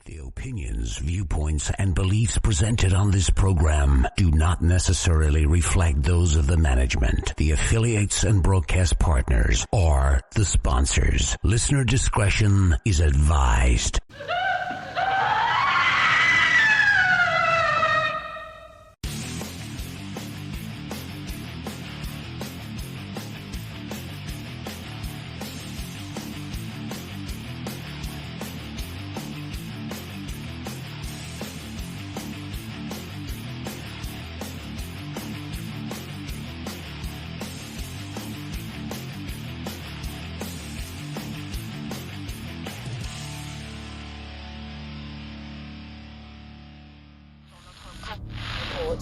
The opinions, viewpoints, and beliefs presented on this program do not necessarily reflect those of the management, the affiliates and broadcast partners, or the sponsors. Listener discretion is advised.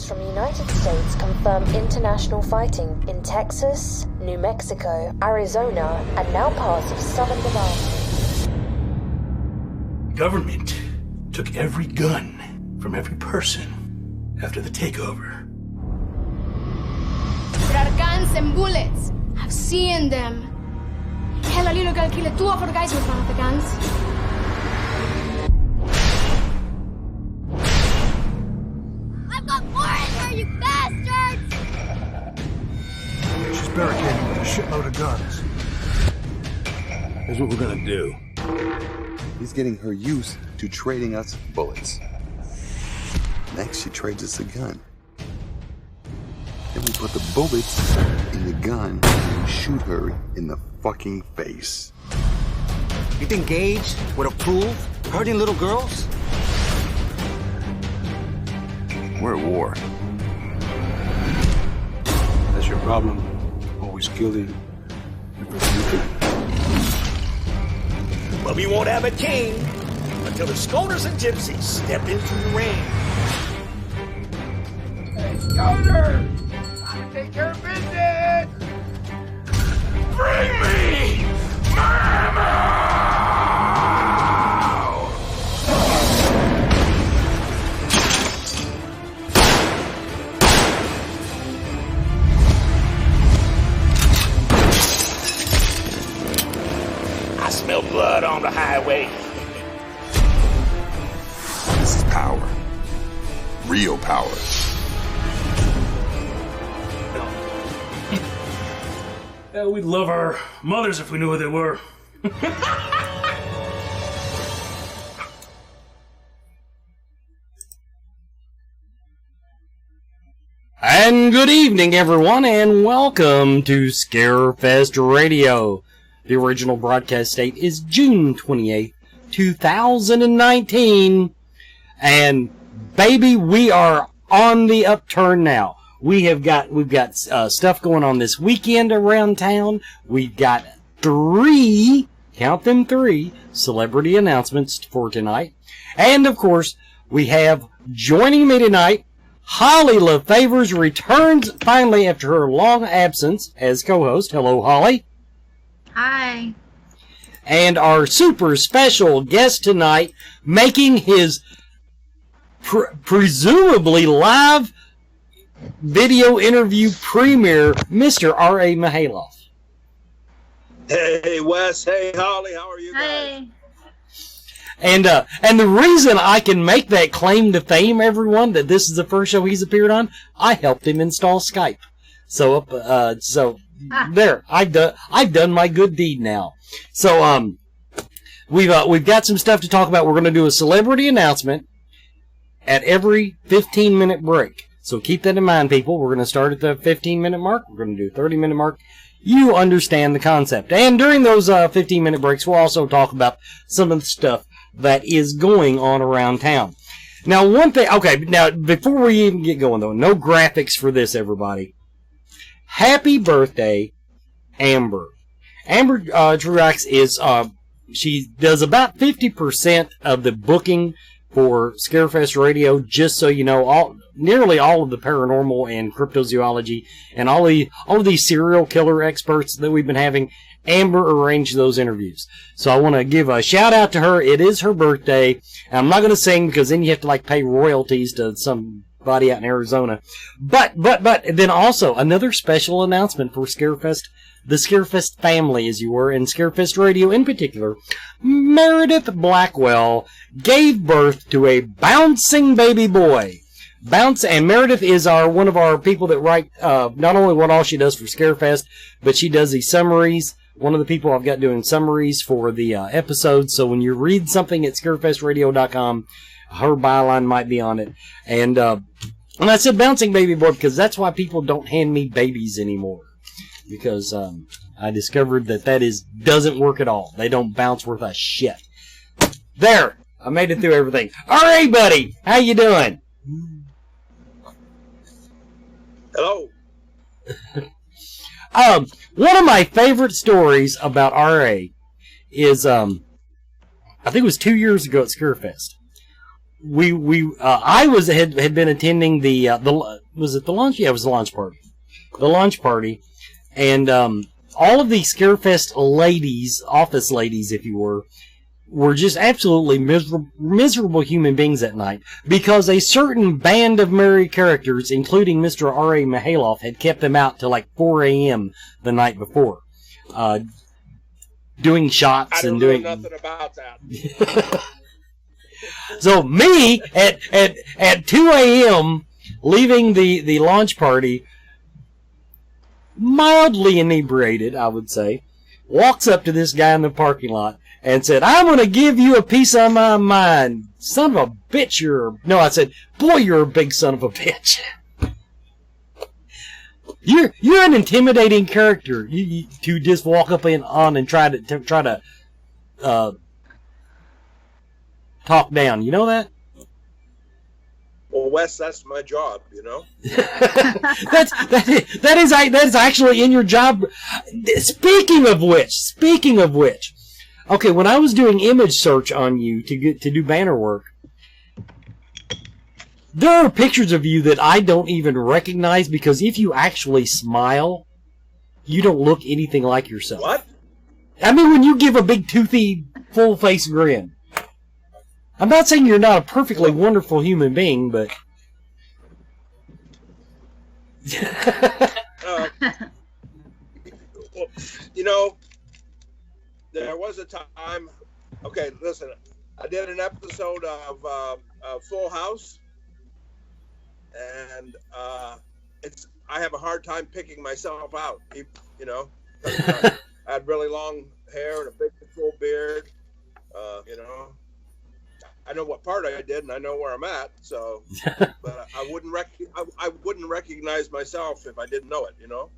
From United States confirm international fighting in Texas, New Mexico, Arizona, and now parts of southern Nevada. Government took every gun from every person after the takeover. There are guns and bullets. I've seen them. Hell, little girl killed 2 of our guys with one of the guns. You bastards! She's barricaded with a shitload of guns. Here's what we're gonna do. He's getting her used to trading us bullets. Next, she trades us a gun. Then we put the bullets in the gun and shoot her in the fucking face. You think Gage would approve hurting little girls? We're at war. That's your problem. Always killing. But we won't have a king until the stoners and gypsies step into the ring. Hey, stoner! Time to take care of business! Bring me Mama! I smell blood on the highway. This is power. Real power. Yeah, we'd love our mothers if we knew who they were. And good evening, everyone, and welcome to Scarefest Radio. The original broadcast date is June 28th, 2019. And baby, we are on the upturn now. We've got stuff going on this weekend around town. We've got 3, count them 3, celebrity announcements for tonight. And of course, we have joining me tonight, Holly LaFavors returns finally after her long absence as co-host. Hello, Holly. Hi. And our super special guest tonight, making his presumably live video interview premiere, Mr. R.A. Mihailoff. Hey, Wes. Hey, Holly. How are you guys? Hey. And the reason I can make that claim to fame, everyone, that this is the first show he's appeared on, I helped him install Skype. So there, I've done my good deed now. So we've got some stuff to talk about. We're going to do a celebrity announcement at every 15-minute break. So keep that in mind, people. We're going to start at the 15-minute mark. We're going to do a 30-minute mark. You understand the concept. And during those 15-minute breaks, we'll also talk about some of the stuff that is going on around town. Now, one thing, okay, now, before we even get going, though, no graphics for this, everybody. Happy birthday, Amber. Amber Truax is, she does about 50% of the booking for Scarefest Radio, just so you know, nearly all of the paranormal and cryptozoology and all of these serial killer experts that we've been having, Amber arranged those interviews. So I want to give a shout out to her. It is her birthday. And I'm not going to sing because then you have to pay royalties to some everybody out in Arizona. But then also another special announcement for Scarefest, the Scarefest family, as you were, and Scarefest Radio in particular. Meredith Blackwell gave birth to a bouncing baby boy. And Meredith is one of our people that write not only what all she does for Scarefest, but she does the summaries. One of the people I've got doing summaries for the episodes. So when you read something at scarefestradio.com, her byline might be on it. And I said bouncing baby boy because that's why people don't hand me babies anymore. Because I discovered that doesn't work at all. They don't bounce worth a shit. There! I made it through everything. All right, buddy! How you doing? Hello. One of my favorite stories about RA is, I think it was 2 years ago at Scarefest. I had been attending was it the launch? Yeah, it was the launch party. The launch party. And, all of the Scarefest ladies, office ladies, if you were just absolutely miserable human beings that night because a certain band of merry characters, including Mr. R.A. Mihailoff, had kept them out till like 4 a.m. the night before, doing shots and doing. I don't know nothing about that. So me at 2 a.m. leaving the launch party, mildly inebriated, I would say, walks up to this guy in the parking lot and said, "I'm going to give you a piece of my mind. Son of a bitch, No, I said, boy, you're a big son of a bitch." You're an intimidating character. You to just walk up on and try to talk down. You know that? Well, Wes, that's my job, you know. that is actually in your job. Speaking of which, okay, when I was doing image search on you to do banner work, there are pictures of you that I don't even recognize because if you actually smile, you don't look anything like yourself. What? I mean, when you give a big toothy, full face grin. I'm not saying you're not a perfectly wonderful human being, but well, you know, there was a time. Okay, listen, I did an episode of Full House, and I have a hard time picking myself out. You know, I had really long hair and a big full beard. You know. I know what part I did, and I know where I'm at. So, but I wouldn't recognize myself if I didn't know it. You know.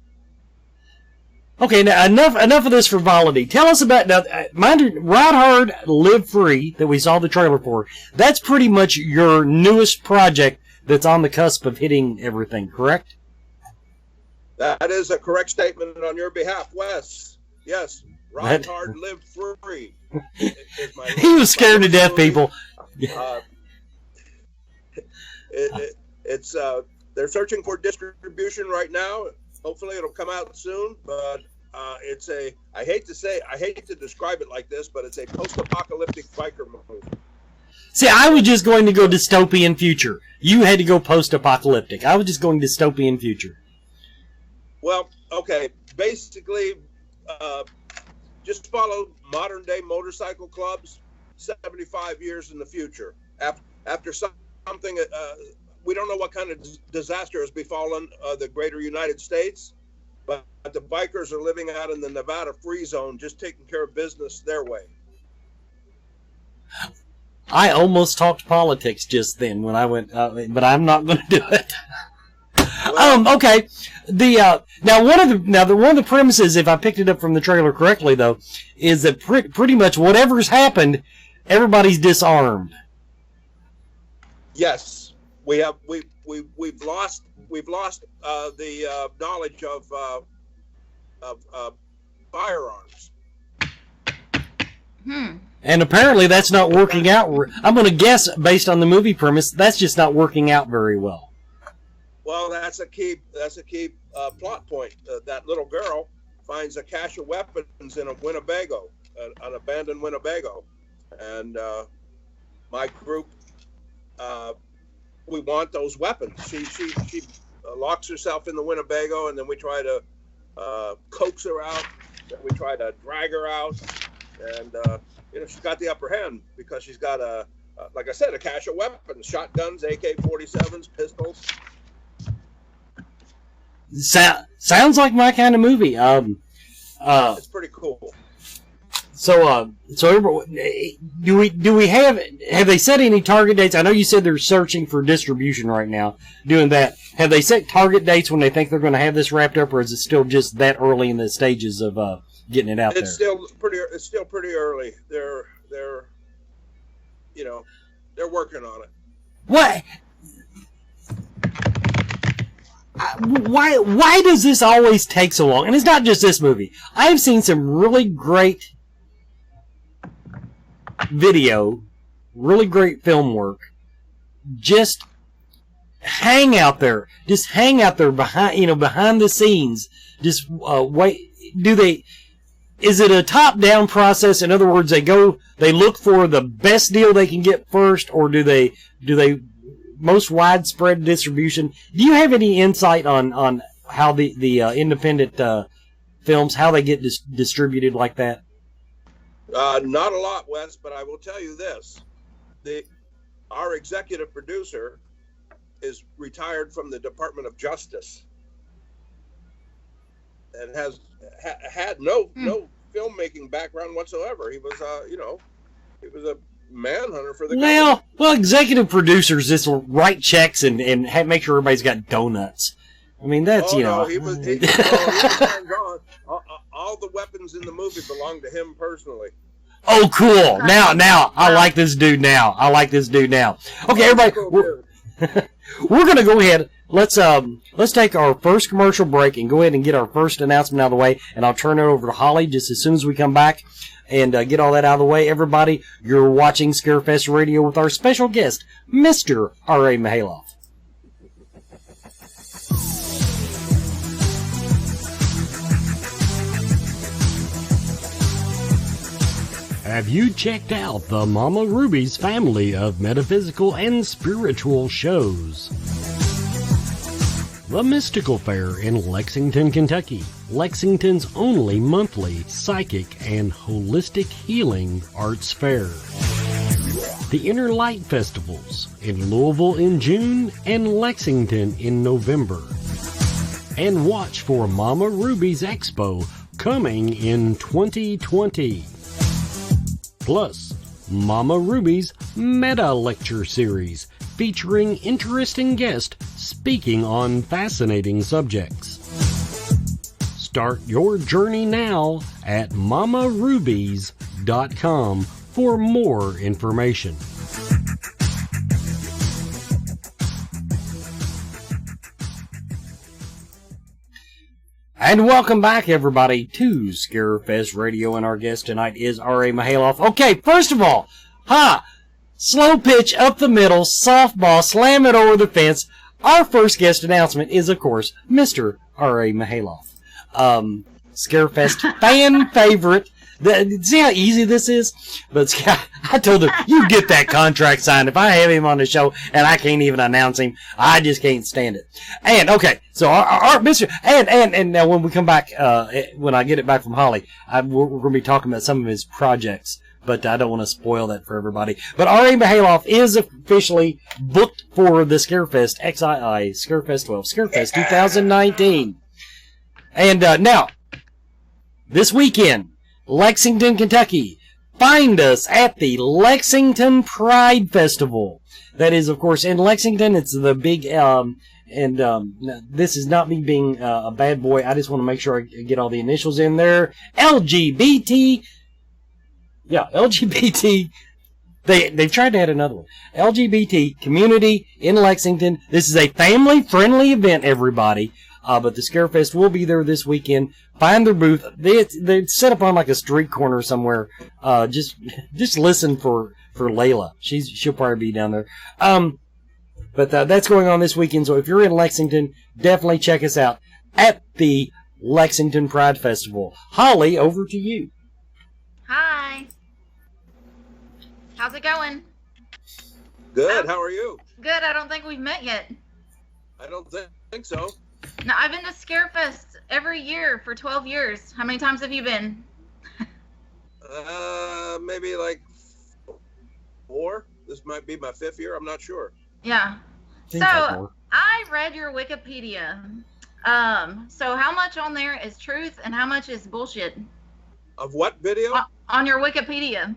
Okay, now enough of this frivolity. Tell us about now. Ride Hard, Live Free that we saw the trailer for. That's pretty much your newest project that's on the cusp of hitting everything. Correct? That is a correct statement on your behalf, Wes. Yes, Ride Hard, Live Free. He was scared to death, people. It's they're searching for distribution right now. Hopefully it'll come out soon, but it's I hate to describe it like this, but it's a post-apocalyptic biker movie. See, I was just going to go dystopian future. You had to go post-apocalyptic. I was just going dystopian future. Well, okay, basically just follow modern-day motorcycle clubs 75 years in the future. After something, we don't know what kind of disaster has befallen the greater United States, but the bikers are living out in the Nevada free zone, just taking care of business their way. I almost talked politics just then when I went, but I'm not going to do it. Well, okay. Now one of the premises, if I picked it up from the trailer correctly, though, is that pretty much whatever's happened, everybody's disarmed. Yes, we've lost the knowledge of firearms. And apparently that's not working out. I'm going to guess, based on the movie premise, that's just not working out very well. Well, that's a key plot point. That little girl finds a cache of weapons in a Winnebago, an abandoned Winnebago, and my group we want those weapons. She locks herself in the Winnebago, and then we try to coax her out. Then we try to drag her out, and she's got the upper hand because she's got like I said, a cache of weapons: shotguns, AK-47s, pistols. Sounds like my kind of movie. It's pretty cool. So do we have they set any target dates? I know you said they're searching for distribution right now, doing that. Have they set target dates when they think they're going to have this wrapped up, or is it still just that early in the stages of getting it out there? It's still pretty early. They're working on it. What? Why does this always take so long? And it's not just this movie. I've seen some really great video, really great film work. Just hang out there behind the scenes. Just wait. Is it a top-down process? In other words, they look for the best deal they can get first, or do they most widespread distribution? Do you have any insight on how the independent films, how they get distributed like that? Not a lot, Wes, but I will tell you this: our executive producer is retired from the Department of Justice and has had no filmmaking background whatsoever. He was he was a manhunter for the government. Well, executive producers just write checks and make sure everybody's got donuts. I mean, that's he was hands-on. All the weapons in the movie belong to him personally. Oh, cool! Now I like this dude. Okay, everybody, we're gonna go ahead. Let's take our first commercial break and go ahead and get our first announcement out of the way, and I'll turn it over to Holly just as soon as we come back and get all that out of the way. Everybody, you're watching Scarefest Radio with our special guest, Mr. R.A. Mihailoff. Have you checked out the Mama Ruby's family of metaphysical and spiritual shows? The Mystical Fair in Lexington, Kentucky, Lexington's only monthly psychic and holistic healing arts fair. The Inner Light Festivals in Louisville in June and Lexington in November. And watch for Mama Ruby's Expo coming in 2020. Plus, Mama Ruby's Meta Lecture Series featuring interesting guests speaking on fascinating subjects. Start your journey now at mamarubies.com for more information. And welcome back, everybody, to Scarefest Radio, and our guest tonight is R.A. Mihailoff. Okay, first of all, slow pitch up the middle, softball, slam it over the fence. Our first guest announcement is, of course, Mr. R.A. Mihailoff. Scarefest fan favorite. See how easy this is? But I told him, you get that contract signed. If I have him on the show and I can't even announce him, I just can't stand it. And, okay, so our Mr. And now when we come back, when I get it back from Holly, we're going to be talking about some of his projects. But I don't want to spoil that for everybody. But R.A. Mihailoff is officially booked for the Scarefest, XII, Scarefest 12, Scarefest 2019. And now, this weekend, Lexington, Kentucky. Find us at the Lexington Pride Festival. That is, of course, in Lexington. It's the big, this is not me being a bad boy. I just want to make sure I get all the initials in there. LGBT. Yeah, LGBT. They've tried to add another one. LGBT community in Lexington. This is a family-friendly event, everybody. But the Scarefest will be there this weekend. Find their booth. They set up on like a street corner somewhere. Just listen for Layla. She'll probably be down there. But that's going on this weekend. So if you're in Lexington, definitely check us out at the Lexington Pride Festival. Holly, over to you. Hi. How's it going? Good. How are you? Good. I don't think we've met yet. I don't think so. No, I've been to Scarefest every year for 12 years. How many times have you been? Maybe like 4. This might be my 5th year. I'm not sure. Yeah. So I read your Wikipedia. So how much on there is truth and how much is bullshit? Of what video? On your Wikipedia.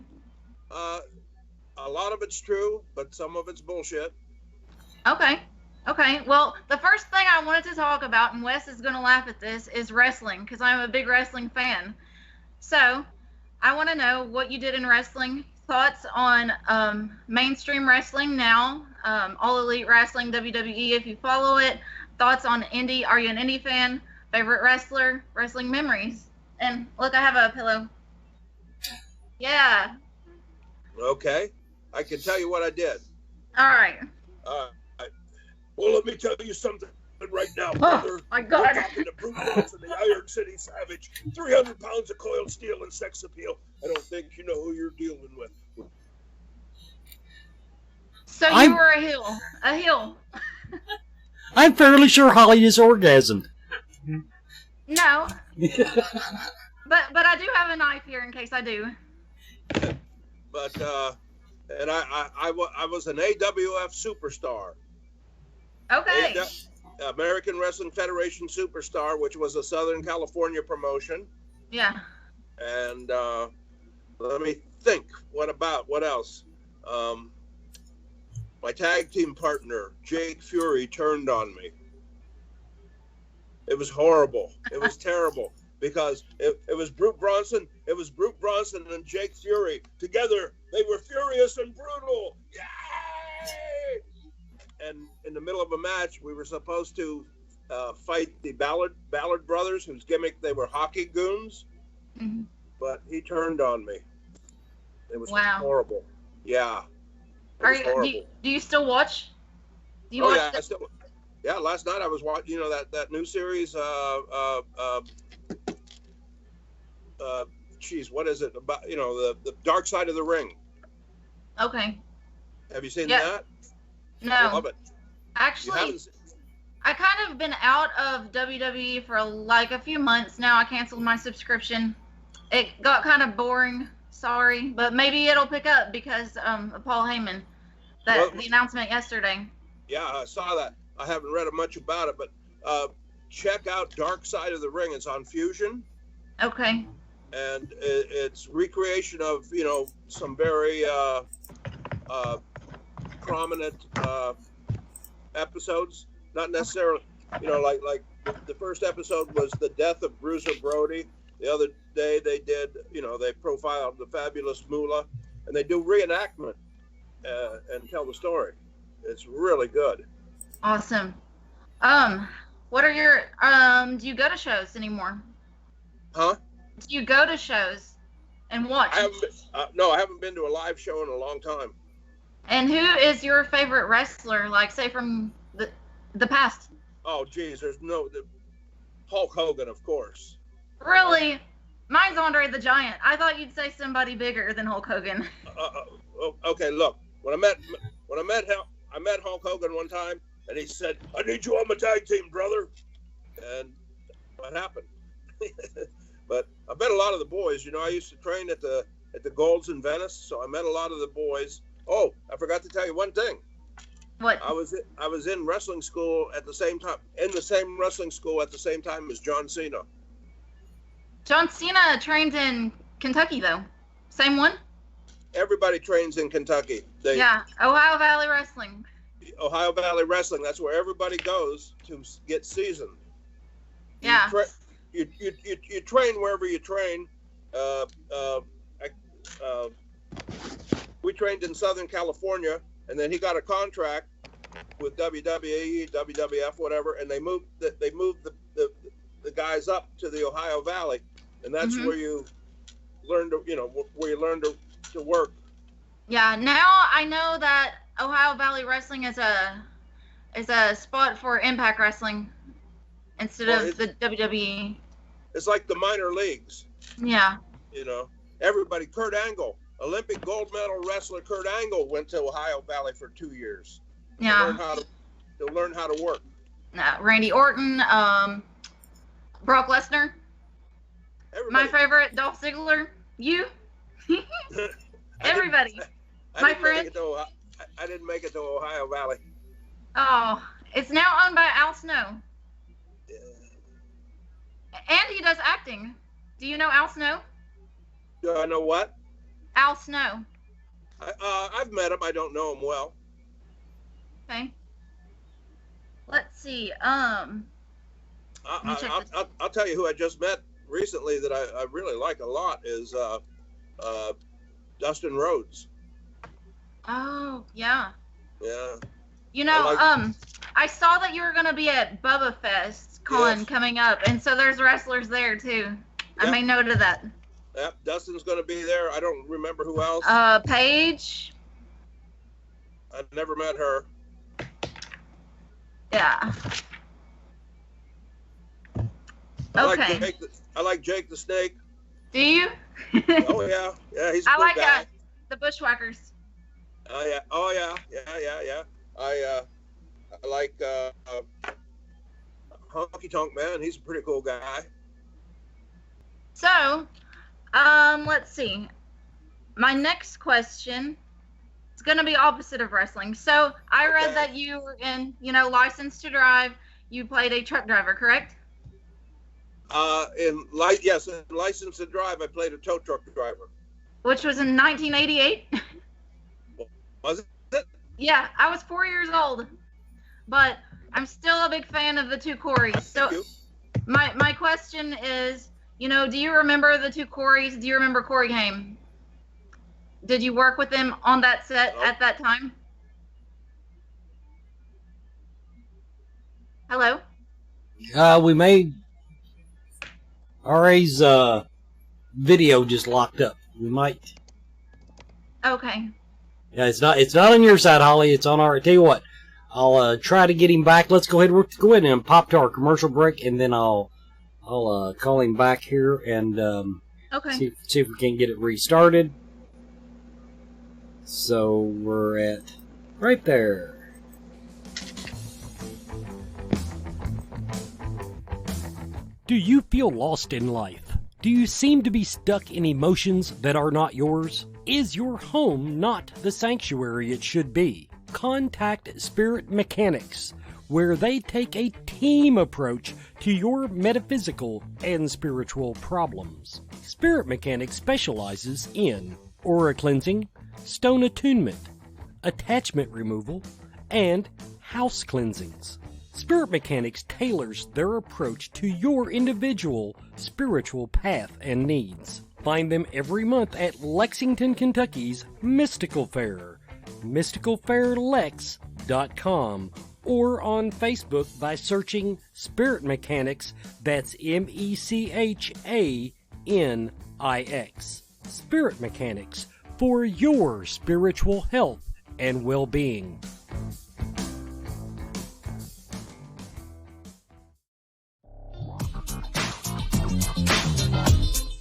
A lot of it's true, but some of it's bullshit. Okay. Well, the first thing I wanted to talk about, and Wes is going to laugh at this, is wrestling, because I'm a big wrestling fan. So I want to know what you did in wrestling, thoughts on mainstream wrestling now, All Elite Wrestling, WWE, if you follow it, thoughts on indie, are you an indie fan, favorite wrestler, wrestling memories. And look, I have a pillow. Yeah. Okay. I can tell you what I did. All right. Well, let me tell you something right now, brother. Oh, my God. We're talking to Brute Bronson, the Iron City Savage, 300 pounds of coiled steel and sex appeal. I don't think you know who you're dealing with. So you were a heel. I'm fairly sure Holly is orgasmed. No. But I do have a knife here in case I do. But and I was an AWF superstar. Okay. American Wrestling Federation superstar, which was a Southern California promotion. Yeah. And let me think. What else? My tag team partner, Jake Fury, turned on me. It was horrible. It was terrible because it was Brute Bronson. It was Brute Bronson and Jake Fury together. They were furious and brutal. Yay! And in the middle of a match, we were supposed to fight the Ballard brothers, whose gimmick they were hockey goons. Mm-hmm. But he turned on me. It was horrible. Yeah. Do you still watch? Do you watch yeah, last night I was watching, that new series, what is it about, the Dark Side of the Ring. Okay. Have you seen that? No. I love it. Actually, I kind of been out of WWE for like a few months now. I canceled my subscription. It got kind of boring. Sorry, but maybe it'll pick up because of Paul Heyman. The announcement yesterday. Yeah, I saw that. I haven't read much about it, but check out Dark Side of the Ring. It's on Fusion. Okay. And it's recreation of, some very prominent episodes. Not necessarily, like the first episode was the death of Bruiser Brody. The other day they did, they profiled the Fabulous Moolah, and they do reenactment and tell the story. It's really good. Awesome. What are your do you go to shows anymore? Huh? Do you go to shows and watch? I haven't been to a live show in a long time. And who is your favorite wrestler? Like, say from the past. Oh, geez, Hulk Hogan, of course. Really? Mine's Andre the Giant. I thought you'd say somebody bigger than Hulk Hogan. Okay, look. When I met Hulk Hogan one time, and he said, "I need you on my tag team, brother." And what happened? But I met a lot of the boys. I used to train at the Golds in Venice, so I met a lot of the boys. Oh, I forgot to tell you one thing. What? I was in wrestling school at the same time, as John Cena. John Cena trained in Kentucky, though. Same one? Everybody trains in Kentucky. Ohio Valley Wrestling. Ohio Valley Wrestling. That's where everybody goes to get seasoned. Yeah. You train wherever you train. We trained in Southern California, and then he got a contract with WWE, WWF, whatever, and they moved the guys up to the Ohio Valley, and that's where you learn to work. Yeah, now I know that Ohio Valley Wrestling is a spot for Impact Wrestling instead of the WWE. It's like the minor leagues. Yeah. Everybody, Kurt Angle. Olympic gold medal wrestler Kurt Angle went to Ohio Valley for 2 years. Yeah. To learn how to work. Randy Orton, Brock Lesnar. Everybody. My favorite, Dolph Ziggler. You. Everybody. My friend. I didn't make it to Ohio Valley. Oh, it's now owned by Al Snow. Yeah. And he does acting. Do you know Al Snow? Do I know what? Al Snow. I've met him. I don't know him well. Okay. Let's see. I'll tell you who I just met recently that I really like a lot is Dustin Rhodes. Oh, yeah. Yeah. You know, I saw that you were going to be at Bubba Fest Con coming up, and so there's wrestlers there too. Yep. I made note of that. Yep, Dustin's going to be there. I don't remember who else. Paige. I never met her. Yeah. Okay. I like Jake the Snake. Do you? Oh yeah, he's a cool guy. The Bushwhackers. Oh yeah, yeah. I like Honky Tonk Man. He's a pretty cool guy. So, let's see. My next question is going to be opposite of wrestling. So, I read that you were in, licensed to drive. You played a truck driver, correct? In License to Drive, I played a tow truck driver. Which was in 1988? Was it? Yeah, I was 4 years old. But I'm still a big fan of the two Coreys. So my question is, do you remember the two Coreys? Do you remember Corey Haim? Did you work with them on that set at that time? Hello? We made RA's video just locked up. We might. Okay. Yeah, it's not on your side, Holly. It's on our. Tell you what, I'll try to get him back. Let's go ahead and pop to our commercial break, and then I'll call him back here and see if we can get it restarted. So we're at right there. Do you feel lost in life? Do you seem to be stuck in emotions that are not yours? Is your home not the sanctuary it should be? Contact Spirit Mechanics, where they take a team approach to your metaphysical and spiritual problems. Spirit Mechanics specializes in aura cleansing, stone attunement, attachment removal, and house cleansings. Spirit Mechanics tailors their approach to your individual spiritual path and needs. Find them every month at Lexington, Kentucky's Mystical Fair, mysticalfairlex.com, or on Facebook by searching Spirit Mechanics, that's MECHANIX. Spirit Mechanics, for your spiritual health and well-being.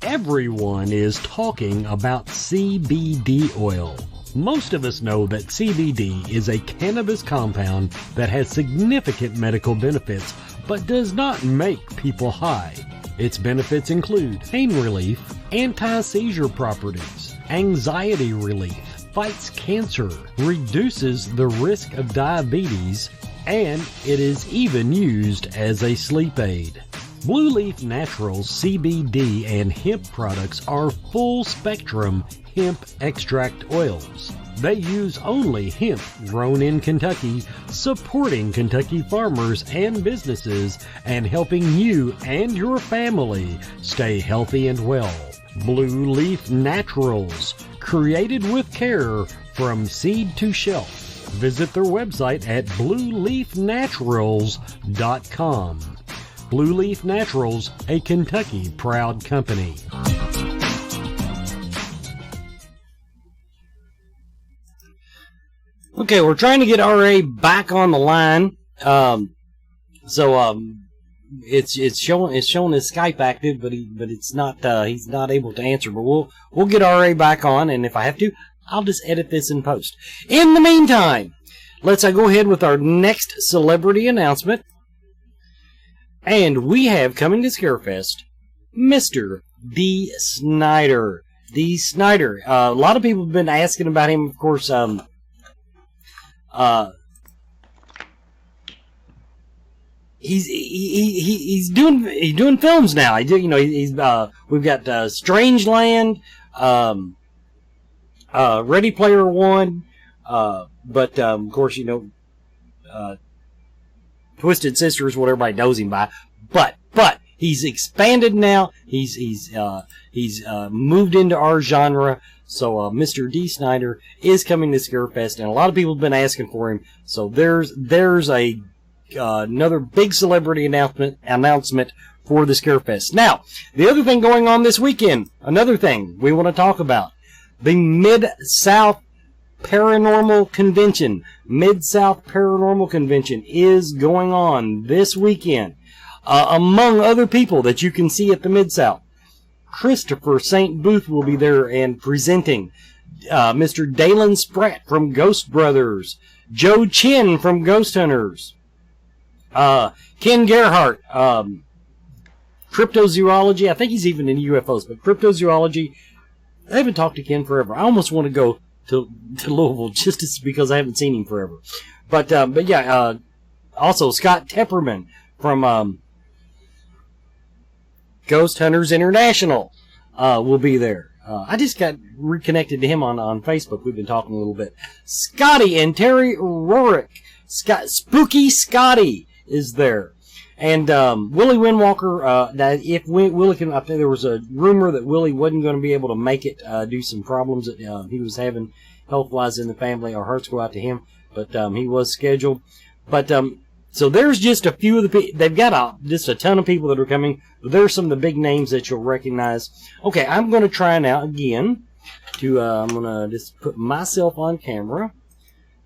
Everyone is talking about CBD oil. Most of us know that CBD is a cannabis compound that has significant medical benefits, but does not make people high. Its benefits include pain relief, anti-seizure properties, anxiety relief, fights cancer, reduces the risk of diabetes, and it is even used as a sleep aid. Blue Leaf Naturals CBD and hemp products are full-spectrum hemp extract oils. They use only hemp grown in Kentucky, supporting Kentucky farmers and businesses and helping you and your family stay healthy and well. Blue Leaf Naturals, created with care from seed to shelf. Visit their website at blueleafnaturals.com. Blue Leaf Naturals, a Kentucky proud company. Okay, we're trying to get RA back on the line. it's showing his Skype active, but it's not he's not able to answer. But we'll get RA back on, and if I have to, I'll just edit this in post. In the meantime, let's go ahead with our next celebrity announcement, and we have coming to Scarefest, Mr. D. Snyder. D. Snyder. A lot of people have been asking about him, of course. He's doing films now. We've got Strangeland, Ready Player One, but of course Twisted Sister is what everybody knows him by. But he's expanded now. He's moved into our genre. So Mr. D. Snyder is coming to Scarefest, and a lot of people have been asking for him. So there's another big celebrity announcement for the Scarefest. Now, the other thing going on this weekend, another thing we want to talk about, the Mid-South Paranormal Convention. Mid-South Paranormal Convention is going on this weekend. Among other people that you can see at the Mid-South, Christopher St. Booth will be there and presenting. Mr. Dalen Spratt from Ghost Brothers. Joe Chin from Ghost Hunters. Ken Gerhardt, cryptozoology. I think he's even in UFOs, but cryptozoology. I haven't talked to Ken forever. I almost want to go to Louisville just because I haven't seen him forever. But yeah, also Scott Tepperman from Ghost Hunters International will be there. I just got reconnected to him on Facebook. We've been talking a little bit. Scotty and Terry Rorick. Spooky Scotty is there. And Willie Windwalker, if Willie can, I think there was a rumor that Willie wasn't going to be able to make it due to some problems that he was having health-wise in the family. Our hearts go out to him, but he was scheduled. But so there's just a few of the people. They've got just a ton of people that are coming. But there's some of the big names that you'll recognize. Okay, I'm going to try now again. I'm going to just put myself on camera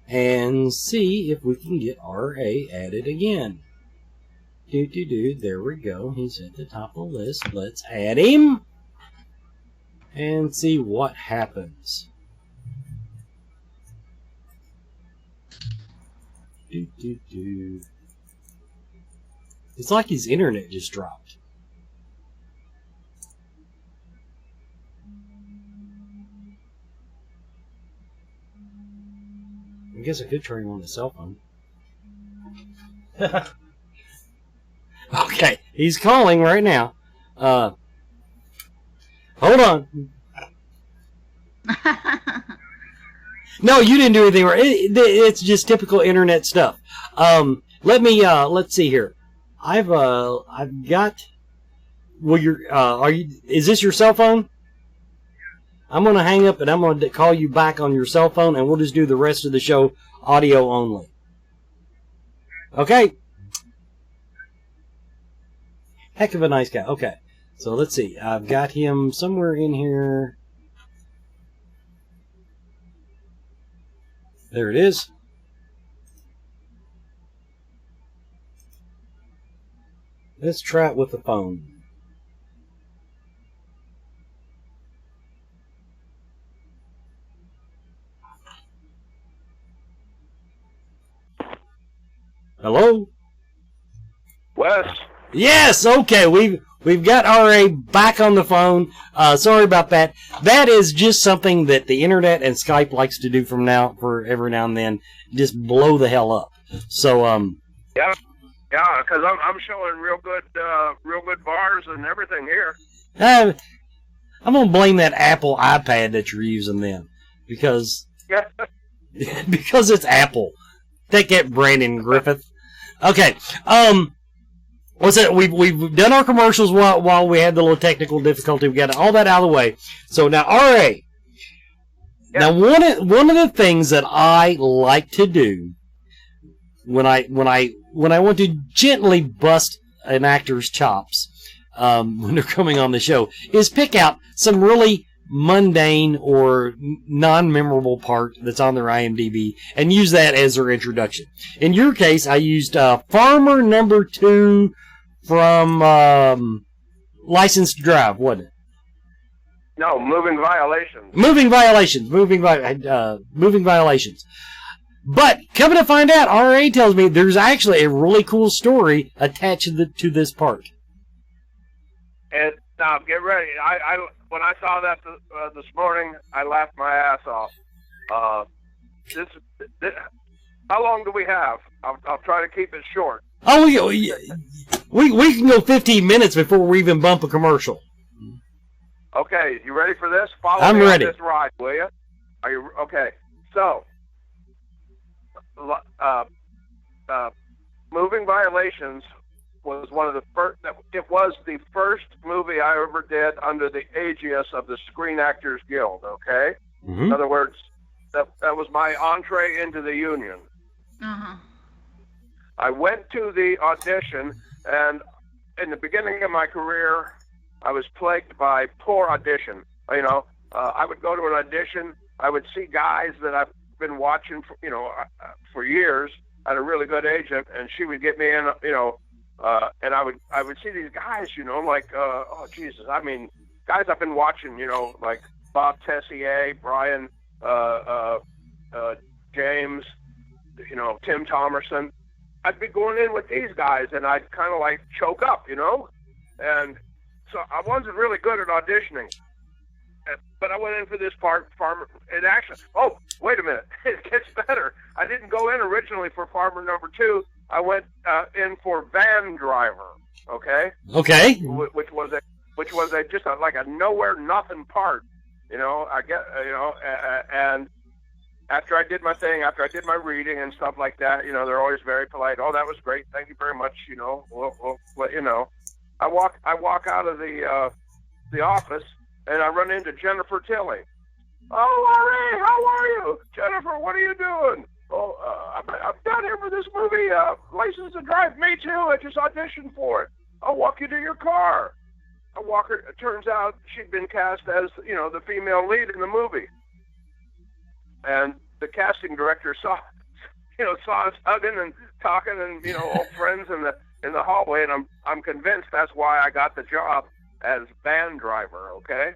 and see if we can get R.A. added again. There we go. He's at the top of the list. Let's add him and see what happens. It's like his internet just dropped. I guess I could try him on the cell phone. Okay, he's calling right now. Hold on. No, you didn't do anything wrong. It's just typical internet stuff. Let's see here. I've got. Well, is this your cell phone? I'm gonna hang up and I'm gonna call you back on your cell phone, and we'll just do the rest of the show audio only. Okay. Heck of a nice guy. Okay, so let's see. I've got him somewhere in here. There it is. Let's try it with the phone. Hello? Wes? Yes, okay. We've got R.A. back on the phone. Sorry about that. That is just something that the internet and Skype likes to do for every now and then. Just blow the hell up. So yeah, because I'm showing real good bars and everything here. I'm gonna blame that Apple iPad that you're using then, because it's Apple. Take that, Brandon Griffith. Okay. What's that? We've done our commercials while we had the little technical difficulty. We got all that out of the way. So now, R.A. Yeah. Now, one of the things that I like to do when I want to gently bust an actor's chops when they're coming on the show is pick out some really mundane or non-memorable part that's on their IMDb and use that as their introduction. In your case, I used Farmer number 2 from License to Drive, wasn't it? No, Moving Violations. Moving Violations. But coming to find out, RA tells me there's actually a really cool story attached to this part. And now get ready. I when I saw that this morning, I laughed my ass off. This, how long do we have? I'll try to keep it short. Oh, we can go 15 minutes before we even bump a commercial. Okay, you ready for this? Follow I'm me ready. on this ride, will you? Are you okay? So, Moving Violations was one of the first. It was the first movie I ever did under the aegis of the Screen Actors Guild. Okay, in other words, that was my entree into the union. I went to the audition, and in the beginning of my career, I was plagued by poor audition. You know, I would go to an audition, I would see guys that I've been watching for, for years. I had a really good agent, and she would get me in, and I would see these guys, like, oh Jesus, I mean, guys I've been watching, like Bob Tessier, Brian, James, Tim Thomerson. I'd be going in with these guys, and I'd kind of like choke up, and so I wasn't really good at auditioning. But I went in for this part, Farmer. It actually, oh, wait a minute, it gets better. I didn't go in originally for Farmer number 2. I went in for Van Driver. Okay. Okay. Which was just like a nowhere nothing part. And after I did my thing, after I did my reading and stuff like that, they're always very polite. Oh, that was great. Thank you very much. We'll let you know. I walk out of the office, and I run into Jennifer Tilly. Oh, Larry, how are you? Jennifer, what are you doing? Oh, I'm down here for this movie, License to Drive. Me too. I just auditioned for it. I'll walk you to your car. I walk her. It turns out she'd been cast as, the female lead in the movie. And the casting director saw us hugging and talking and, old friends in the hallway. And I'm convinced that's why I got the job as Van Driver. Okay.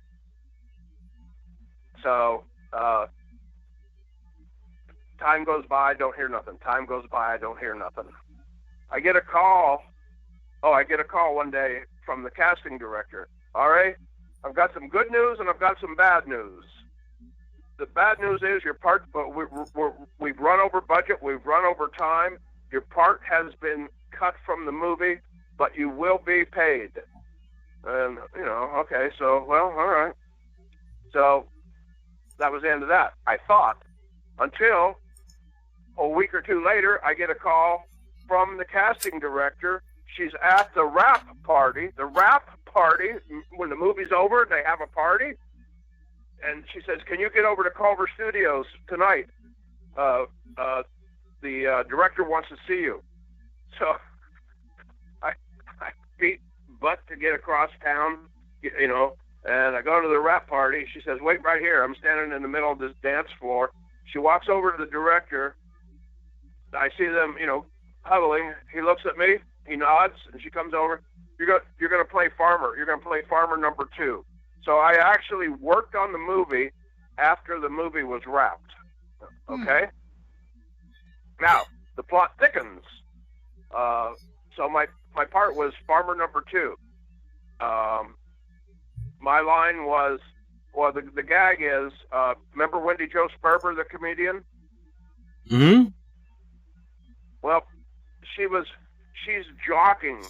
So, time goes by, don't hear nothing. Time goes by, I don't hear nothing. I get a call one day from the casting director. All right, I've got some good news and I've got some bad news. The bad news is your part, but we've run over budget, we've run over time. Your part has been cut from the movie, but you will be paid. And, okay, so, well, all right. So that was the end of that, I thought, until a week or two later, I get a call from the casting director. She's at the wrap party. The wrap party, when the movie's over, they have a party. And she says, can you get over to Culver Studios tonight? The director wants to see you. So I beat butt to get across town, and I go to the wrap party. She says, wait right here. I'm standing in the middle of this dance floor. She walks over to the director. I see them, huddling. He looks at me. He nods, and she comes over. You're going to play Farmer. You're going to play Farmer number 2. So I actually worked on the movie after the movie was wrapped. Okay? Now, the plot thickens. So my part was Farmer number 2. My line was, well, the gag is, remember Wendy Jo Sperber, the comedian? Mm-hmm. Well, she's jogging.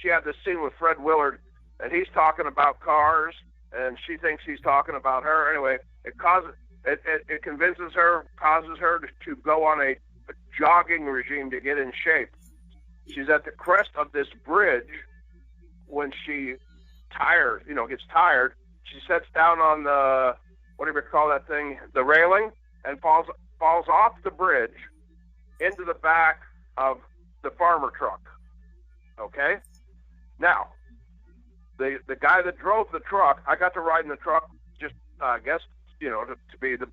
She had this scene with Fred Willard, and he's talking about cars, and she thinks he's talking about her. Anyway, it convinces her, causes her to go on a jogging regime to get in shape. She's at the crest of this bridge when she gets tired. She sits down on the, what do you call that thing, the railing, and falls off the bridge into the back of the farmer truck. Okay? Now, the guy that drove the truck, I got to ride in the truck just, I guess, to be the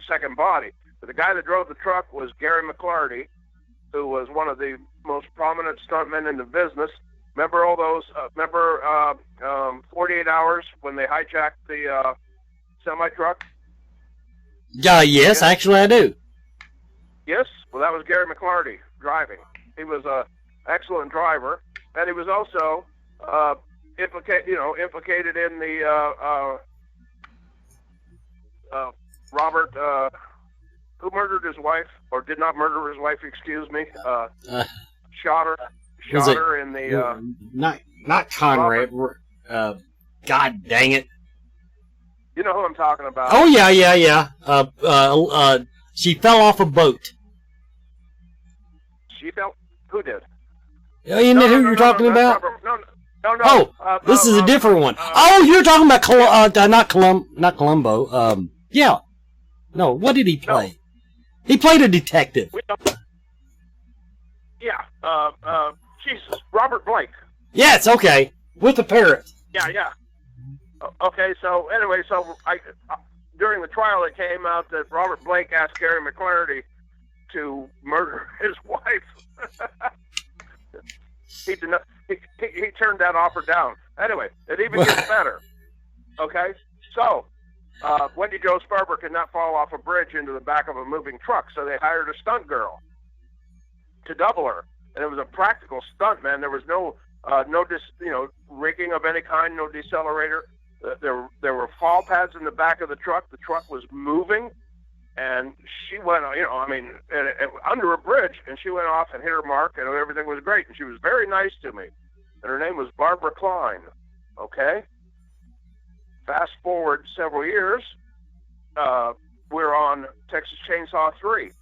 second body. But the guy that drove the truck was Gary McClarty, who was one of the most prominent stuntmen in the business. Remember all those? 48 Hours when they hijacked the semi truck? Yes, actually I do. Yes. Well, that was Gary McClarty driving. He was a excellent driver, and he was also implicated in the Robert, who murdered his wife, or did not murder his wife, excuse me, shot her in the... not Conrad, God dang it. You know who I'm talking about. Oh, yeah. She fell off a boat. She fell? Who did? You know who you're talking about? No. Oh, this is a different one. Oh, you're talking about not Columbo. Yeah. No, what did he play? No. He played a detective. Yeah. Jesus, Robert Blake. Yes, okay. With the parrot. Yeah. Okay, so anyway, during the trial it came out that Robert Blake asked Gary McClarty to murder his wife. He turned that offer down. Anyway, it even gets better. Okay? So, Wendy Jo Sperber could not fall off a bridge into the back of a moving truck, so they hired a stunt girl to double her. And it was a practical stunt, man. There was no rigging of any kind, no decelerator. There were fall pads in the back of the truck. The truck was moving, and she went, under a bridge, and she went off and hit her mark, and everything was great. And she was very nice to me. And her name was Barbara Klein. Okay? Fast forward several years, we're on Texas Chainsaw 3.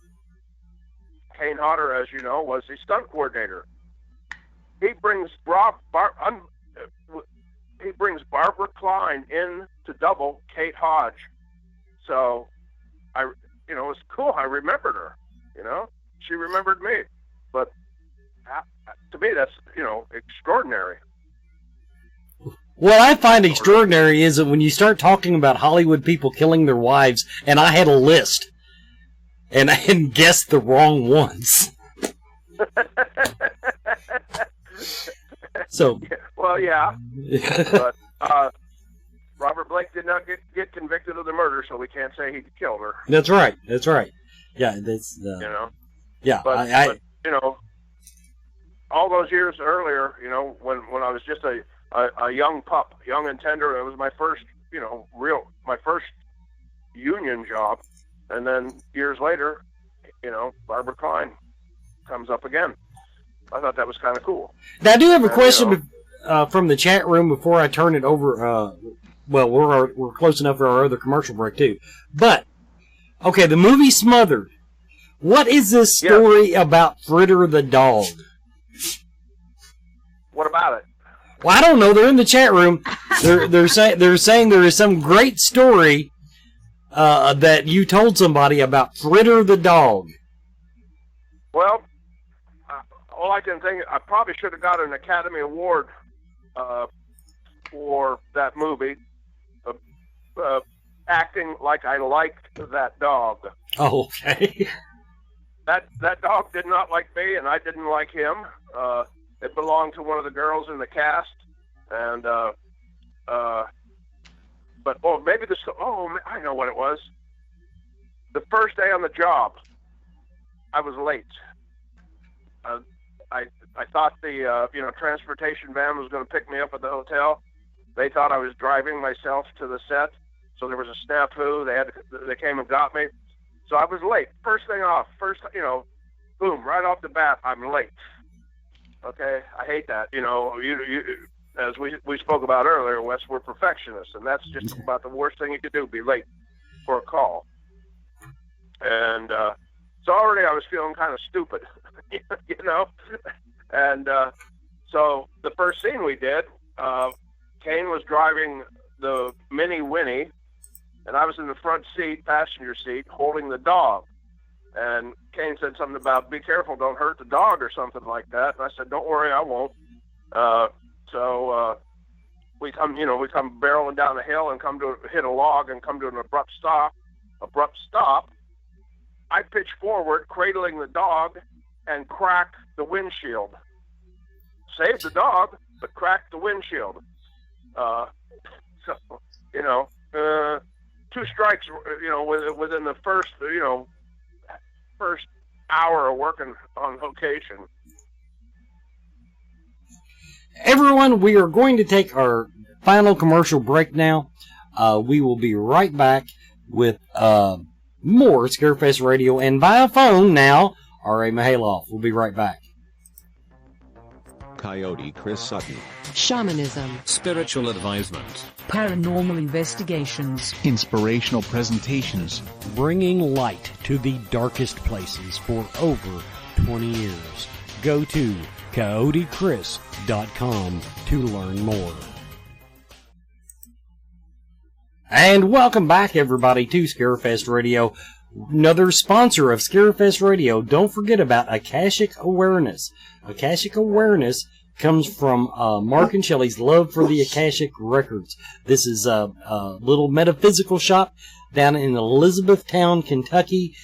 Kane Hodder, as you know, was the stunt coordinator. He brings Barbara Klein in to double Kate Hodge. So, it was cool. I remembered her. She remembered me. But to me, that's extraordinary. What I find extraordinary is that when you start talking about Hollywood people killing their wives, and I had a list, and I guessed the wrong ones. So. Well, yeah. But Robert Blake did not get convicted of the murder, so we can't say he killed her. That's right. Yeah, that's. Yeah, but all those years earlier, when I was just a young pup, young and tender, it was my first, my first union job, and then years later, Barbara Klein comes up again. I thought that was kind of cool. Now, I do have a question from the chat room before I turn it over. Well, we're close enough for our other commercial break too. But okay, the movie Smothered. What is this story about Fritter the dog? What about it? Well, I don't know. They're in the chat room. They're saying there is some great story that you told somebody about Fritter the dog. Well, all I can think, I probably should have got an Academy Award for that movie, acting like I liked that dog. Oh, okay. That dog did not like me, and I didn't like him. It belonged to one of the girls in the cast, and I know what it was. The first day on the job, I was late. I thought the transportation van was going to pick me up at the hotel. They thought I was driving myself to the set, so there was a snafu. They came and got me. So I was late. First thing off, boom, right off the bat, I'm late. Okay, I hate that. As we spoke about earlier, Wes, we're perfectionists, and that's just about the worst thing you could do, be late for a call. And so already I was feeling kind of stupid, And so the first scene we did, Kane was driving the Mini Winnie, and I was in the front seat, passenger seat, holding the dog. And Kane said something about, be careful, don't hurt the dog or something like that. And I said, don't worry, I won't. So we come barreling down the hill and come to hit a log and come to an abrupt stop. I pitch forward, cradling the dog, and crack the windshield. Saved the dog, but cracked the windshield. So, you know, 2 strikes, you know, within the first hour of working on location. Everyone, we are going to take our final commercial break now. We will be right back with more Scarefest Radio, and via phone now, R.A. Mihailoff. We'll be right back. Coyote Chris Sutton. Shamanism. Spiritual advisement. Paranormal investigations. Inspirational presentations. Bringing light to the darkest places for over 20 years. Go to coyotechris.com to learn more. And welcome back, everybody, to Scarefest Radio. Another sponsor of Scarefest Radio. Don't forget about Akashic Awareness. Akashic Awareness comes from Mark and Shelley's love for the Akashic Records. This is a little metaphysical shop down in Elizabethtown, Kentucky.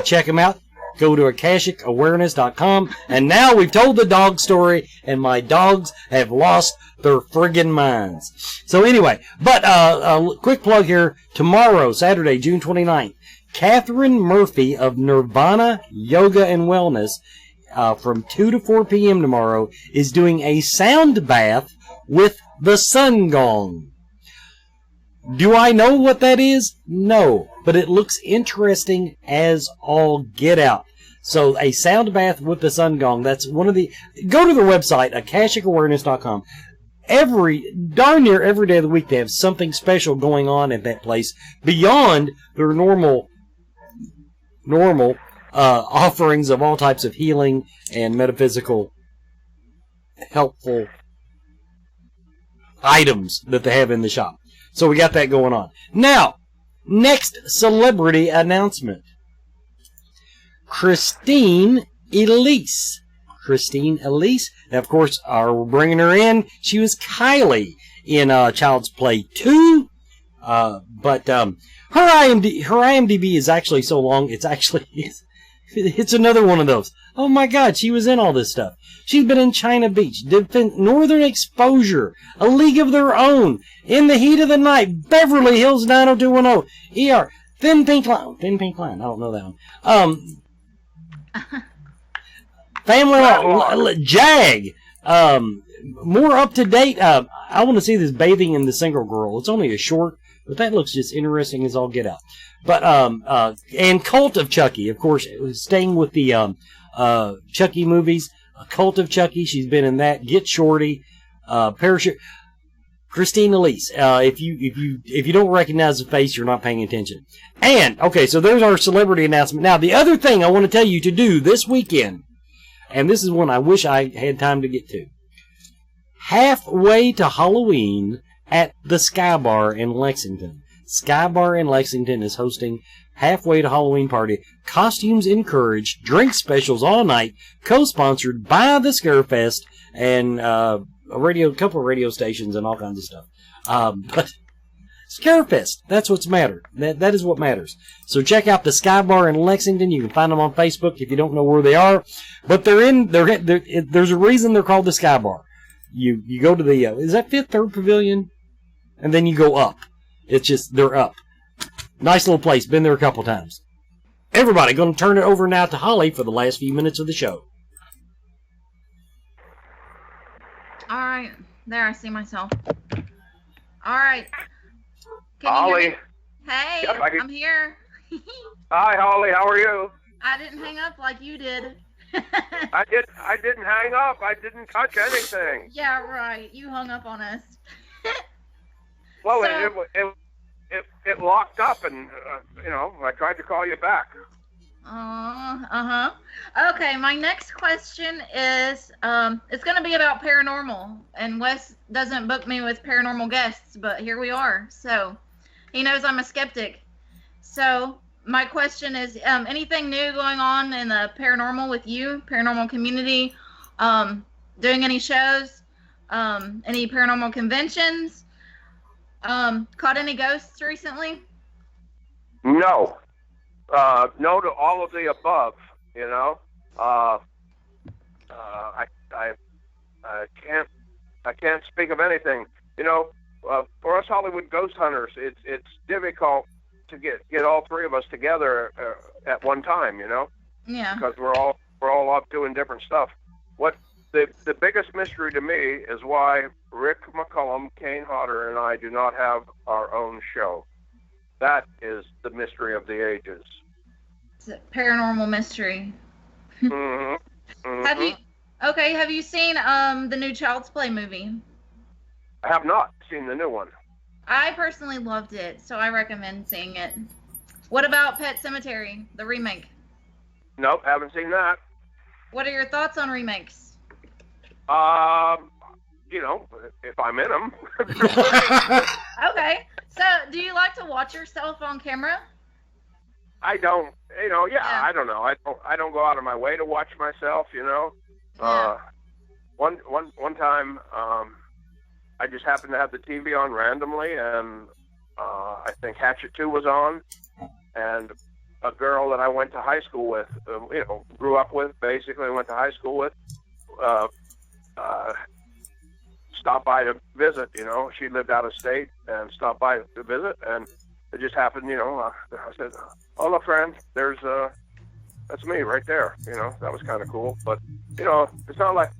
Check them out. Go to AkashicAwareness.com. And now we've told the dog story, and my dogs have lost their friggin' minds. So anyway, but a quick plug here. Tomorrow, Saturday, June 29th, Catherine Murphy of Nirvana Yoga and Wellness, from 2 to 4 p.m. tomorrow, is doing a sound bath with the Sun Gong. Do I know what that is? No, but it looks interesting as all get out. So a sound bath with the Sun Gong, that's one of the... Go to their website, AkashicAwareness.com. Darn near every day of the week, they have something special going on at that place beyond their normal offerings of all types of healing and metaphysical helpful items that they have in the shop. So we got that going on. Now, next celebrity announcement. Christine Elise. Christine Elise. Now, of course, we're bringing her in. She was Kylie in Child's Play 2. But her IMDb is actually so long, it's another one of those. Oh my God, she was in all this stuff. She's been in China Beach, Northern Exposure, A League of Their Own, In the Heat of the Night, Beverly Hills 90210, ER, Thin Pink Line, I don't know that one. Family Jag, more up to date. I want to see this Bathing in the Single Girl. It's only a short, but that looks just interesting as all get out. But and Cult of Chucky, of course, staying with the Chucky movies. Cult of Chucky, she's been in that. Get Shorty, Parachute. Christine Elise. If you don't recognize the face, you're not paying attention. And okay, so there's our celebrity announcement. Now, the other thing I want to tell you to do this weekend, and this is one I wish I had time to get to. Halfway to Halloween at the Sky Bar in Lexington. Sky Bar in Lexington is hosting Halfway to Halloween party. Costumes encouraged, drink specials all night, co-sponsored by the Scarefest and a couple of radio stations and all kinds of stuff. But Scarefest, that's what's mattered. That is what matters. So check out the Sky Bar in Lexington. You can find them on Facebook if you don't know where they are. But there's a reason they're called the Sky Bar. You go to the is that Fifth Third Pavilion, and then you go up. It's just they're up. Nice little place. Been there a couple times. Everybody, going to turn it over now to Holly for the last few minutes of the show. All right, there I see myself. All right. Can Holly. You hear me? Hey, yep, I'm here. Hi, Holly. How are you? I didn't hang up like you did. I didn't hang up. I didn't touch anything. Yeah, right. You hung up on us. Well, so, it locked up, and I tried to call you back. Okay, my next question is it's going to be about paranormal, and Wes doesn't book me with paranormal guests, but here we are. So he knows I'm a skeptic. So my question is, anything new going on in the paranormal with you, paranormal community? Doing any shows? Any paranormal conventions? Caught any ghosts recently? No. No to all of the above, I can't speak of anything. You know, for us Hollywood ghost hunters, it's difficult to get all three of us together at one time. You know, Yeah. because we're all off doing different stuff. What the biggest mystery to me is why Rick McCullum, Kane Hodder, and I do not have our own show. That is the mystery of the ages. It's a paranormal mystery. Mm-hmm. Mm-hmm. Have you seen the new Child's Play movie? I have not seen the new one. I personally loved it, so I recommend seeing it. What about Pet Sematary, the remake? Nope, haven't seen that. What are your thoughts on remakes? You know, if I'm in them. Okay. So, do you like to watch yourself on camera? I don't. You know, I don't know. I don't go out of my way to watch myself. You know. Yeah. One time, I just happened to have the TV on randomly, and I think Hatchet 2 was on, and a girl that I went to high school with, you know, grew up with, basically went to high school with, stopped by to visit. You know, she lived out of state and stopped by to visit, and it just happened. You know, I said, "Oh, look, friend, there's that's me right there." You know, that was kind of cool. But you know, it's not like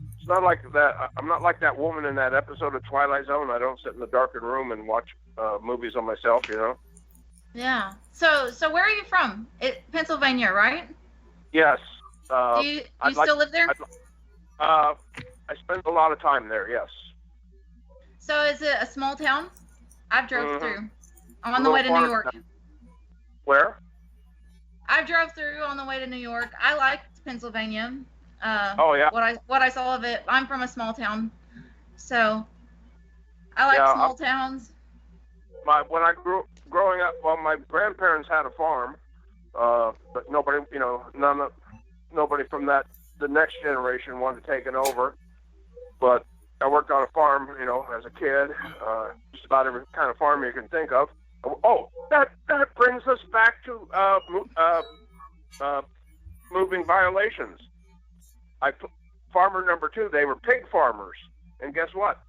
that. I'm not like that woman in that episode of Twilight Zone. I don't sit in the darkened room and watch movies on myself. You know. Yeah. So where are you from? Pennsylvania, right? Yes. Do you still live there? I spent a lot of time there. Yes. So is it a small town? I've drove through. I'm on A the way to little New farm York. town. Where? I drove through on the way to New York. I liked Pennsylvania. Oh yeah. What I saw of it. I'm from a small town, so I like small towns. When I growing up, well, my grandparents had a farm, but nobody, you know, nobody from the next generation wanted to take it over. But I worked on a farm, you know, as a kid, just about every kind of farm you can think of. Oh, that brings us back to moving violations. Farmer number 2, they were pig farmers, and guess what?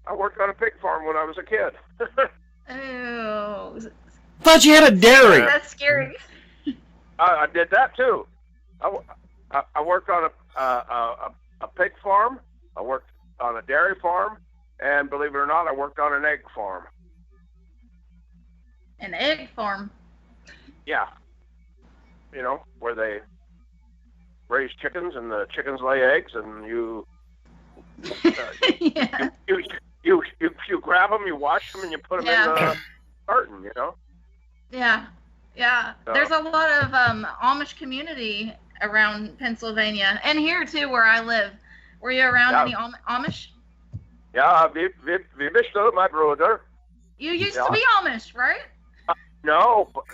I worked on a pig farm when I was a kid. Ew. Thought you had a dairy. That's scary. I did that too. I worked on a pig farm. I worked on a dairy farm, and believe it or not, I worked on an egg farm. An egg farm? Yeah. You know, where they raise chickens and the chickens lay eggs, and you you grab them, you wash them, and you put them in the carton. You know. Yeah. So. There's a lot of Amish community around Pennsylvania, and here too, where I live. Were you around any Amish? Yeah, we bist my brother. You used to be Amish, right? No, but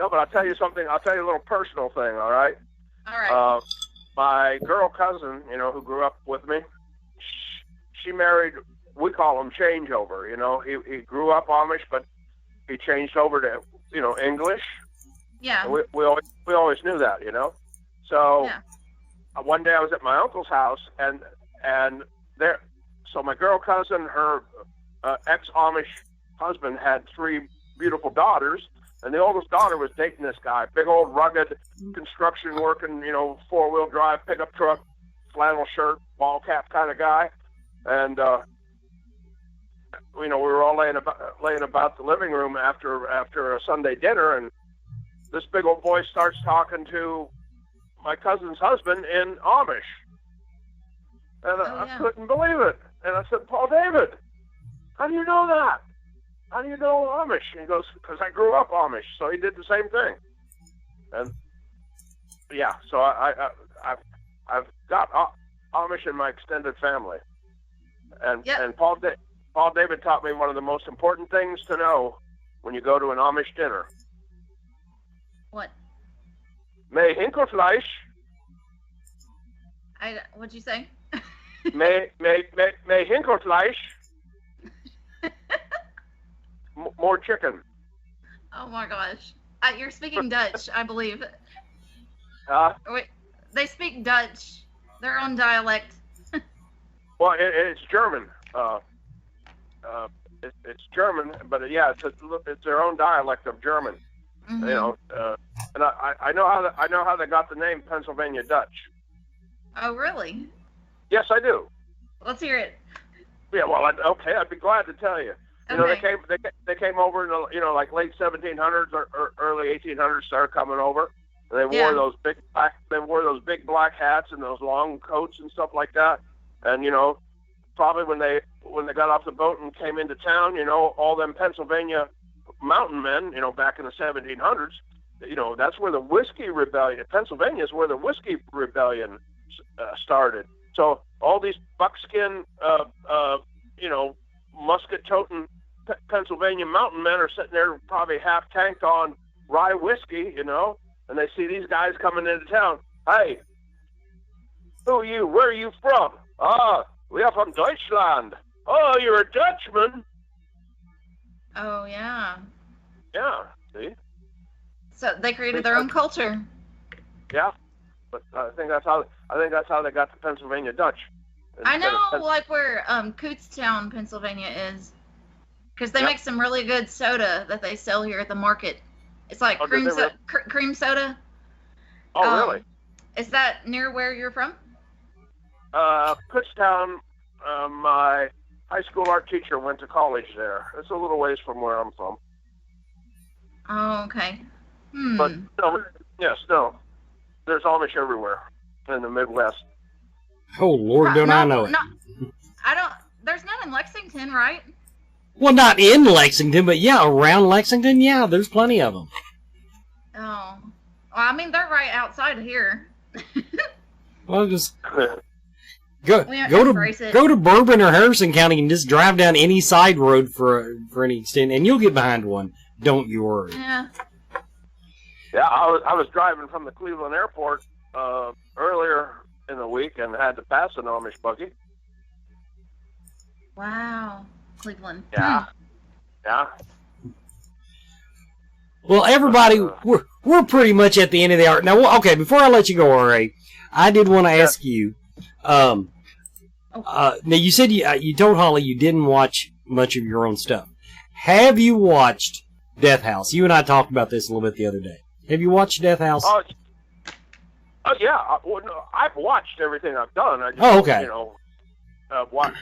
I'll tell you something. I'll tell you a little personal thing. All right. All right. My girl cousin, you know, who grew up with me, she married. We call him changeover. You know, he grew up Amish, but he changed over to, you know, English. Yeah. And we always knew that, you know. So one day I was at my uncle's house, and there. So my girl cousin, her ex-Amish husband, had 3 beautiful daughters, and the oldest daughter was dating this guy, big old rugged construction working, you know, 4-wheel drive pickup truck, flannel shirt, ball cap kind of guy, and you know, we were all laying about the living room after a Sunday dinner, and this big old boy starts talking to my cousin's husband in Amish, and I couldn't believe it. And I said, "Paul David, how do you know that? How do you know Amish?" And he goes, "Because I grew up Amish." So he did the same thing. And yeah, so I've got Amish in my extended family. And Paul David taught me one of the most important things to know when you go to an Amish dinner. What? May Hinkelfleisch. What'd you say? May Hinkelfleisch. More chicken. Oh my gosh. You're speaking Dutch, I believe. Huh? Wait, they speak Dutch their own dialect. Well, it's German. It's German, but yeah, it's their own dialect of German. Mm-hmm. You know, and I know how they got the name Pennsylvania Dutch. Oh, really? Yes, I do. Let's hear it. Yeah, well, okay, I'd be glad to tell you. You know, they came over in the like late 1700s or early 1800s. Started coming over. And they wore those big black hats and those long coats and stuff like that. And you know, probably when they got off the boat and came into town, you know, all them Pennsylvania mountain men, you know, back in the 1700s, you know, that's where the whiskey rebellion. Pennsylvania is where the whiskey rebellion started. So all these buckskin, you know, musket-toting Pennsylvania mountain men are sitting there probably half tanked on rye whiskey, you know, and they see these guys coming into town. Hey, who are you? Where are you from? Ah, we are from Deutschland. Oh, you're a Dutchman. Oh, yeah. Yeah, see? So they created their own culture. Yeah, but I think that's how they got the Pennsylvania Dutch. I know, like where Kutztown, Pennsylvania is, because they make some really good soda that they sell here at the market. It's like cream soda. Oh, really? Is that near where you're from? Kutztown. My high school art teacher went to college there. It's a little ways from where I'm from. Oh, okay. But no, there's Amish everywhere in the Midwest. Oh Lord, I know it? There's none in Lexington, right? Well, not in Lexington, but yeah, around Lexington, yeah, there's plenty of them. Oh, well, I mean, they're right outside of here. Well, just go to Bourbon or Harrison County and just drive down any side road for any extent, and you'll get behind one. Don't you worry. Yeah. Yeah, I was driving from the Cleveland airport earlier in the week and had to pass an Amish buggy. Wow, Cleveland. Yeah. Yeah. Well, everybody, we're pretty much at the end of the hour. Now, okay, before I let you go, R.A., I did want to ask you, now you said you told Holly you didn't watch much of your own stuff. Have you watched Death House? You and I talked about this a little bit the other day. Have you watched Death House? Yeah. I've watched everything I've done. I just, okay. Watch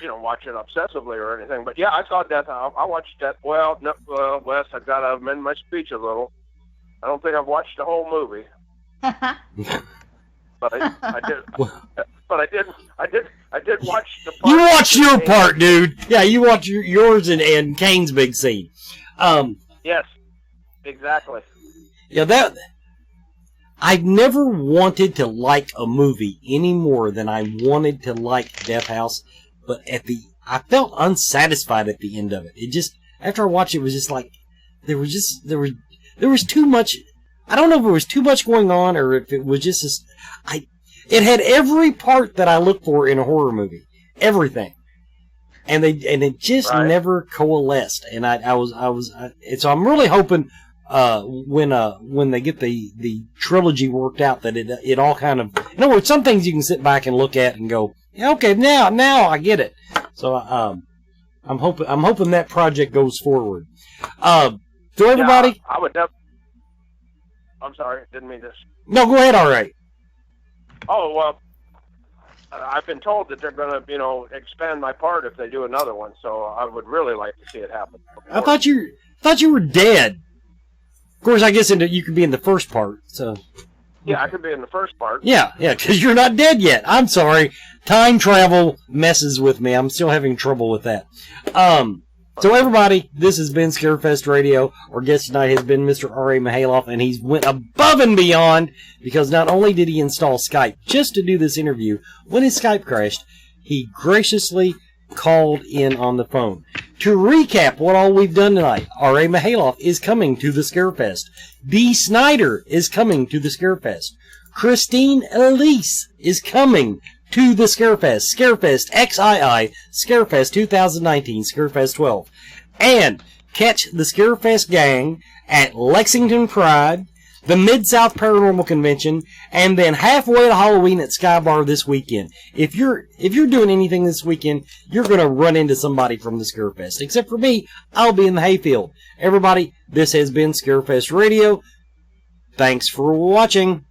it obsessively or anything. But yeah, I saw Death House. I watched Death. Well, no, Wes, I've got to amend my speech a little. I don't think I've watched the whole movie. But I did. But I did watch the part. You watched your part, dude. Yeah, you watched yours and Kane's big scene. Yes, exactly. Yeah, I've never wanted to like a movie any more than I wanted to like Death House, but I felt unsatisfied at the end of it. It just, after I watched it, was just like, there was too much. I don't know if it was too much going on or if it was just it had every part that I look for in a horror movie. Everything. And it just never coalesced. And so I'm really hoping, when they get the trilogy worked out, that it all kind of, in other words, some things you can sit back and look at and go, yeah, okay, now I get it. So I'm hoping that project goes forward. So everybody, yeah, I would never. I'm sorry, didn't mean this. No, go ahead. All right. Oh well, I've been told that they're going to expand my part if they do another one. So I would really like to see it happen. I thought you were dead. Of course, I guess you could be in the first part. So. Yeah, I could be in the first part. Yeah, because you're not dead yet. I'm sorry. Time travel messes with me. I'm still having trouble with that. So everybody, this has been Scarefest Radio. Our guest tonight has been Mr. R.A. Mihailoff, and he's went above and beyond because not only did he install Skype just to do this interview, when his Skype crashed, he graciously called in on the phone. To recap what all we've done tonight, R.A. Mihailoff is coming to the Scarefest. Dee Snider is coming to the Scarefest. Christine Elise is coming to the Scarefest. Scarefest XII, Scarefest 2019, Scarefest 12. And catch the Scarefest gang at Lexington Pride, the Mid-South Paranormal Convention, and then halfway to Halloween at Sky Bar this weekend. If you're doing anything this weekend, you're going to run into somebody from the Scarefest. Except for me, I'll be in the hayfield. Everybody, this has been Scarefest Radio. Thanks for watching.